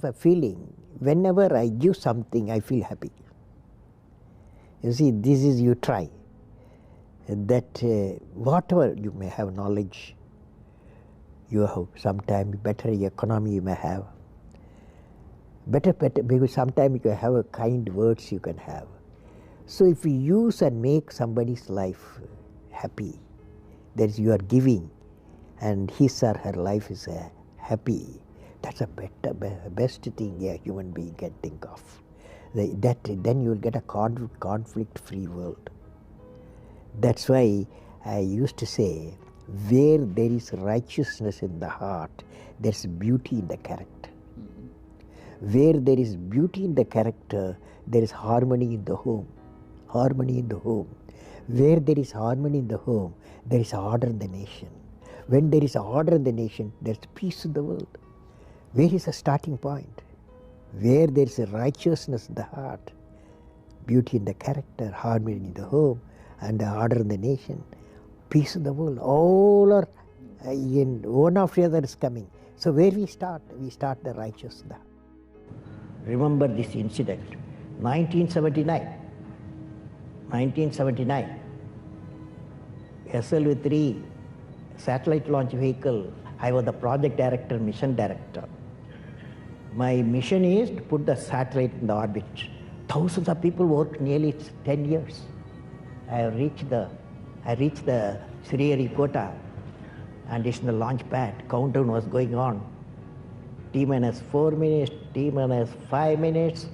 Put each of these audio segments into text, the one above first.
The feeling, whenever I give something, I feel happy. You see, this is you try. That whatever you may have knowledge, you have sometimes better economy you may have. Better, because sometimes you can have a kind words you can have. So if you use and make somebody's life happy, that is you are giving, and his or her life is happy. That's a best thing a human being can think of. Then you will get a conflict-free world. That's why I used to say, where there is righteousness in the heart, there's beauty in the character. Where there is beauty in the character, there is harmony in the home. Harmony in the home. Where there is harmony in the home, there is order in the nation. When there is order in the nation, there is peace in the world. Where is the starting point? Where there is a righteousness in the heart, beauty in the character, harmony in the home, and the order in the nation, peace in the world. All are in one after the other is coming. So where we start? We start the righteousness. Remember this incident, 1979, SLV-3 satellite launch vehicle, I was the project director, mission director. My mission is to put the satellite in the orbit. Thousands of people worked nearly 10 years. I reached the Sriharikota, and it's in the launch pad. Countdown was going on. T-minus 4 minutes, T-minus 5 minutes,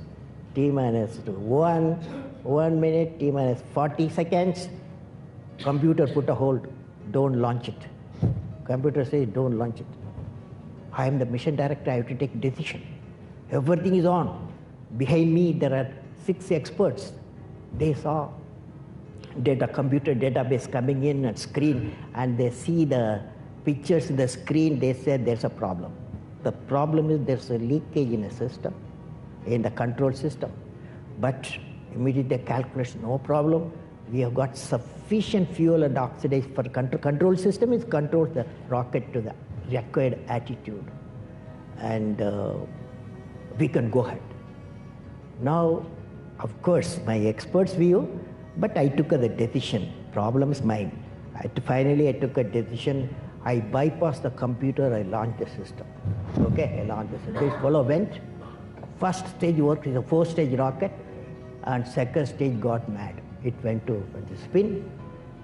T-minus 1 minute, T-minus 40 seconds. Computer put a hold, don't launch it. Computer says, don't launch it. I am the mission director, I have to take decision. Everything is on. Behind me, there are 6 experts. They saw computer database coming in and screen, and they see the pictures in the screen. They said there's a problem. The problem is there's a leakage in a system, in the control system. But immediately calculation, no problem. We have got sufficient fuel and oxidation for control system. It controls the rocket to the required attitude, and we can go ahead. Now, of course, my expert's view, but I took the decision. Problem is mine. Finally, I took a decision. I bypassed the computer, I launched the system. Okay, I launched the system. This fellow went. First stage worked is a 4-stage rocket, and second stage got mad. It went to spin.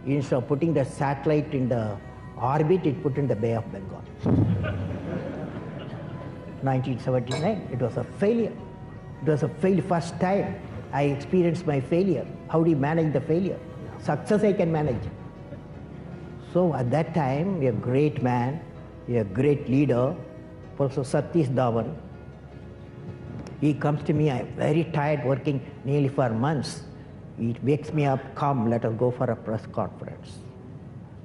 Instead of putting the satellite in the orbit, it put in the Bay of Bengal. 1979, it was a failure. It was a first time I experienced my failure. How do you manage the failure? Success I can manage. So at that time, a great man, a great leader, Professor Satish Dhawan, he comes to me, I'm very tired working nearly for months. He wakes me up, come, let us go for a press conference.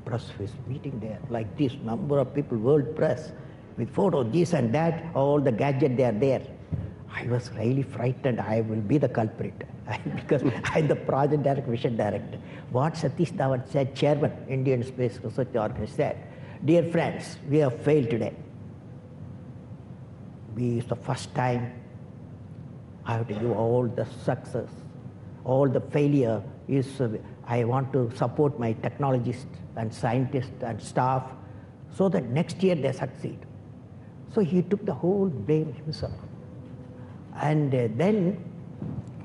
Press is meeting there, like this, number of people, world press, with photos, this and that, all the gadgets, they are there. I was really frightened, I will be the culprit, because I'm the project director, mission director. What Satish Dhawan said, chairman, Indian Space Research Organization, said, dear friends, we have failed today. It's the first time I have to give all the success. All the failure is, I want to support my technologists and scientists and staff so that next year they succeed. So he took the whole blame himself. And then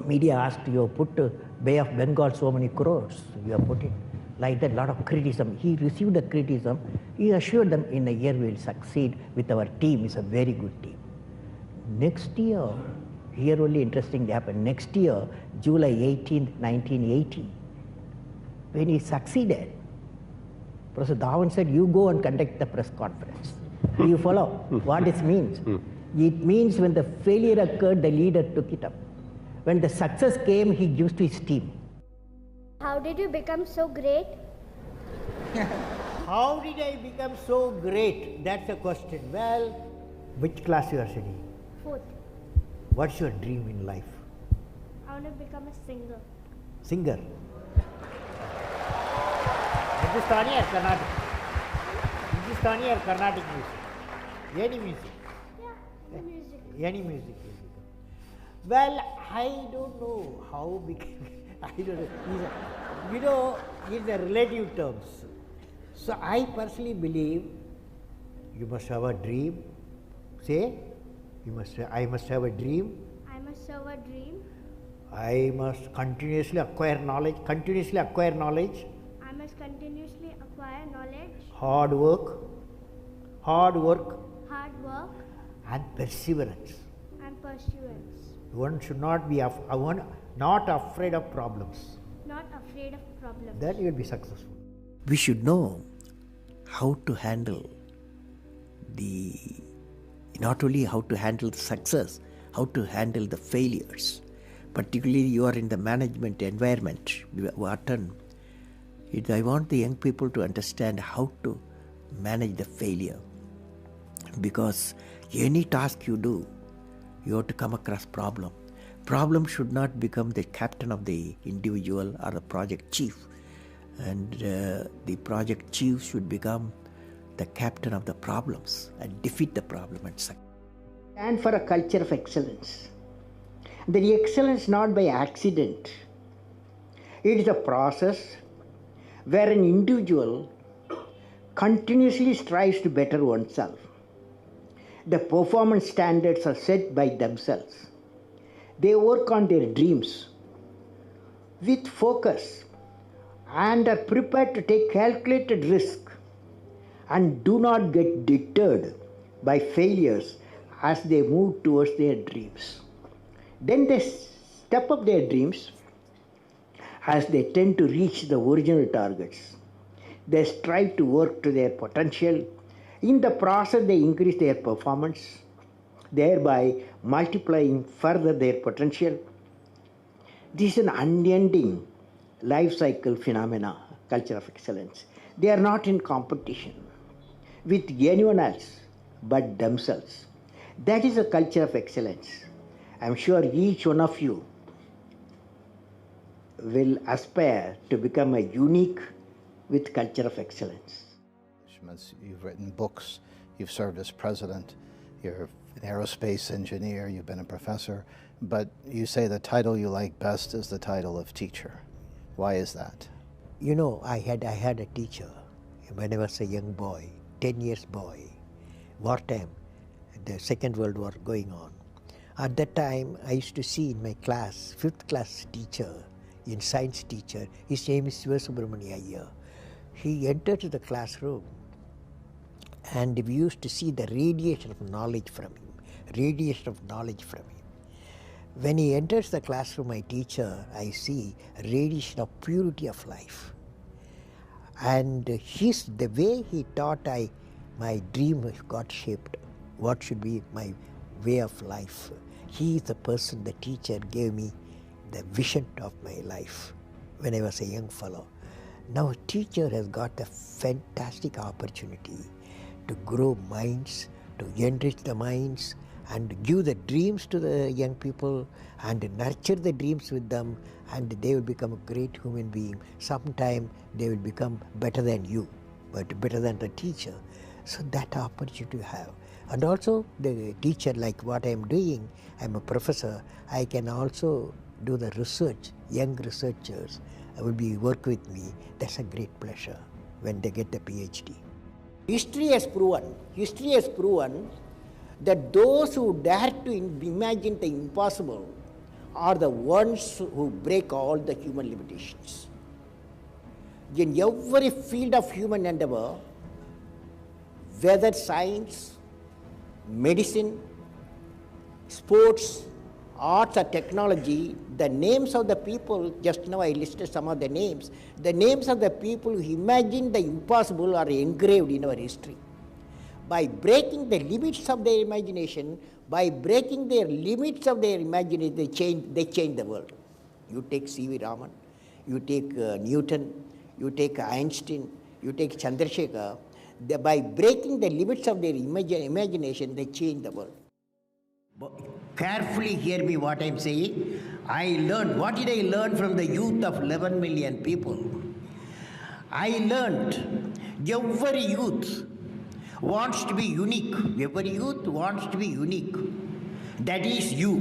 media asked, you have put Bay of Bengal so many crores, you have put it like that, a lot of criticism. He received the criticism. He assured them in a year we will succeed with our team. It's a very good team. Next year, here only interesting happened. Next year, July 18th, 1980, when he succeeded, Professor Dhawan said, you go and conduct the press conference. Do you follow what it means? It means when the failure occurred, the leader took it up. When the success came, he gives to his team. How did you become so great? How did I become so great? That's the question. Well, which class you are studying? 4th. What's your dream in life? I want to become a singer. Singer? Hindustani or Carnatic? Hindustani or Carnatic music? Any music? Yeah, music. Any music will become. Well, I don't know how became. I don't know. It's a relative terms. So I personally believe you must have a dream. Say, I must have a dream. I must have a dream. I must continuously acquire knowledge. Continuously acquire knowledge. I must continuously acquire knowledge. Hard work. Hard work. Hard work. And perseverance. And pursuance. One should not be not afraid of problems. Not afraid of problems. Then you will be successful. We should know how to handle not only how to handle the success, how to handle the failures. Particularly you are in the management environment, Wharton. I want the young people to understand how to manage the failure. Because any task you do, you have to come across problem. Problem should not become the captain of the individual or the project chief. And the project chief should become the captain of the problems and defeat the problem and succeed. And for a culture of excellence. The excellence not by accident. It is a process where an individual continuously strives to better oneself. The performance standards are set by themselves. They work on their dreams with focus and are prepared to take calculated risk and do not get deterred by failures as they move towards their dreams. Then they step up their dreams as they tend to reach the original targets. They strive to work to their potential. In the process, they increase their performance, thereby multiplying further their potential. This is an unending life cycle phenomena, culture of excellence. They are not in competition with anyone else but themselves. That is a culture of excellence. I am sure each one of you will aspire to become a unique with culture of excellence. You've written books, you've served as president, you're an aerospace engineer, you've been a professor, but you say the title you like best is the title of teacher. Why is that? You know, I had a teacher when I was a young boy, 10 years boy, wartime, the Second World War going on. At that time, I used to see in my class, 5th class teacher, in science teacher, his name is Subramania Iyer. He entered the classroom and we used to see the radiation of knowledge from him, When he enters the classroom, my teacher, I see a radiation of purity of life. And the way he taught, my dream got shaped. What should be my way of life? He is the person, the teacher gave me the vision of my life when I was a young fellow. Now a teacher has got a fantastic opportunity to grow minds, to enrich the minds, and give the dreams to the young people and nurture the dreams with them, and they will become a great human being. Sometime they will become better than you, but better than the teacher. So that opportunity you have. And also the teacher, like what I am doing, I am a professor, I can also do the research. Young researchers will work with me. That's a great pleasure when they get the PhD. History has proven that those who dare to imagine the impossible are the ones who break all the human limitations. In every field of human endeavor, whether science, medicine, sports, arts or technology, the names of the people, just now I listed some of the names of the people who imagined the impossible are engraved in our history. By breaking the limits of their imagination, they change the world. You take C.V. Raman, you take Newton, you take Einstein, you take Chandrasekhar. By breaking the limits of their imagination, they change the world. Carefully hear me what I am saying. What did I learn from the youth of 11 million people? I learned every youth wants to be unique. Every youth wants to be unique. That is you.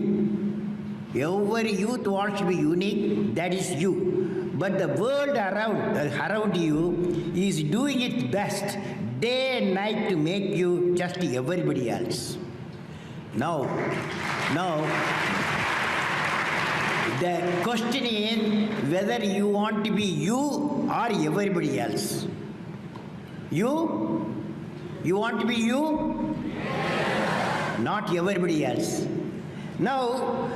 Every youth wants to be unique, that is you. But the world around you is doing its best day and night to make you just everybody else. Now, the question is whether you want to be you or everybody else. You? You want to be you? Not everybody else. Now,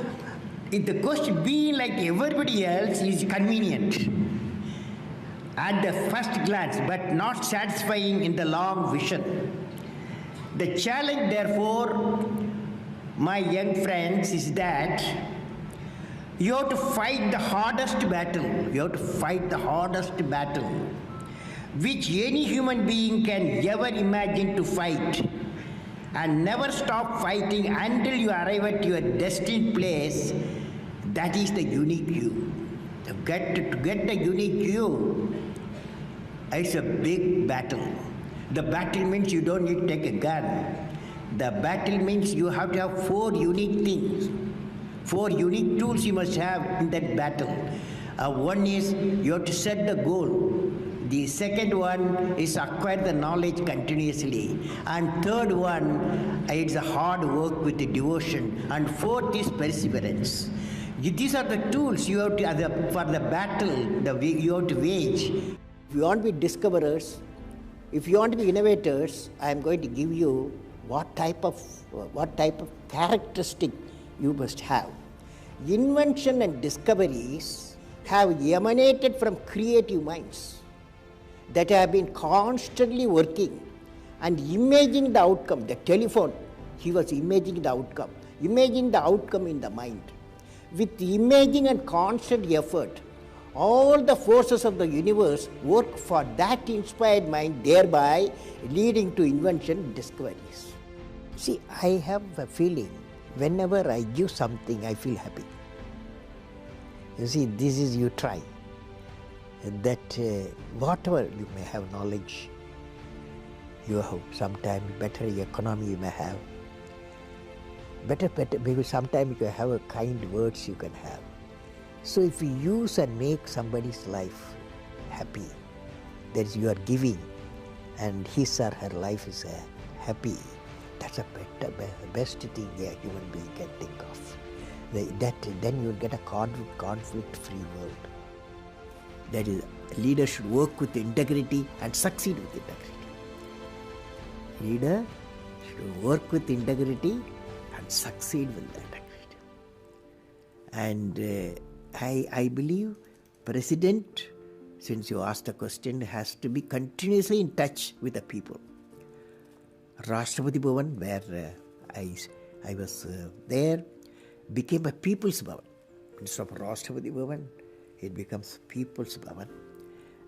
if the question being like everybody else is convenient at the first glance, but not satisfying in the long vision. The challenge, therefore, my young friends, is that you have to fight the hardest battle. You have to fight the hardest battle which any human being can ever imagine to fight, and never stop fighting until you arrive at your destined place. That is the unique you. To get the unique you, it's a big battle. The battle means you don't need to take a gun. The battle means you have to have 4 unique things. 4 unique tools you must have in that battle. One is you have to set the goal. The second one is acquire the knowledge continuously. And third one, it's a hard work with the devotion. And fourth is perseverance. These are the tools you have to, for the battle you have to wage. If you want to be discoverers, if you want to be innovators, I am going to give you what type of characteristic you must have. Invention and discoveries have emanated from creative minds that have been constantly working and imagining the outcome. The telephone, he was imagining the outcome in the mind. With imaging and constant effort, all the forces of the universe work for that inspired mind, thereby leading to invention and discoveries. See, I have a feeling whenever I give something, I feel happy. You see, this is you try. That whatever you may have knowledge, you have sometimes better economy you may have, better, because sometimes you can have a kind words you can have. So if you use and make somebody's life happy, that is you are giving, and his or her life is happy, that's a best thing a human being can think of. Then you will get a conflict-free world. That is, leaders should work with integrity and succeed with integrity. Leader should work with integrity and succeed with integrity. And I believe President, since you asked the question, has to be continuously in touch with the people. Rashtrapati Bhavan, where I was there, became a People's Bhavan. Instead of Rashtrapati Bhavan, it becomes People's Bhavan.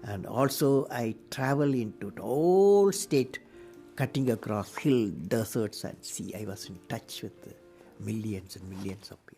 And also I travel into the whole state, cutting across hill, deserts and sea. I was in touch with millions and millions of people.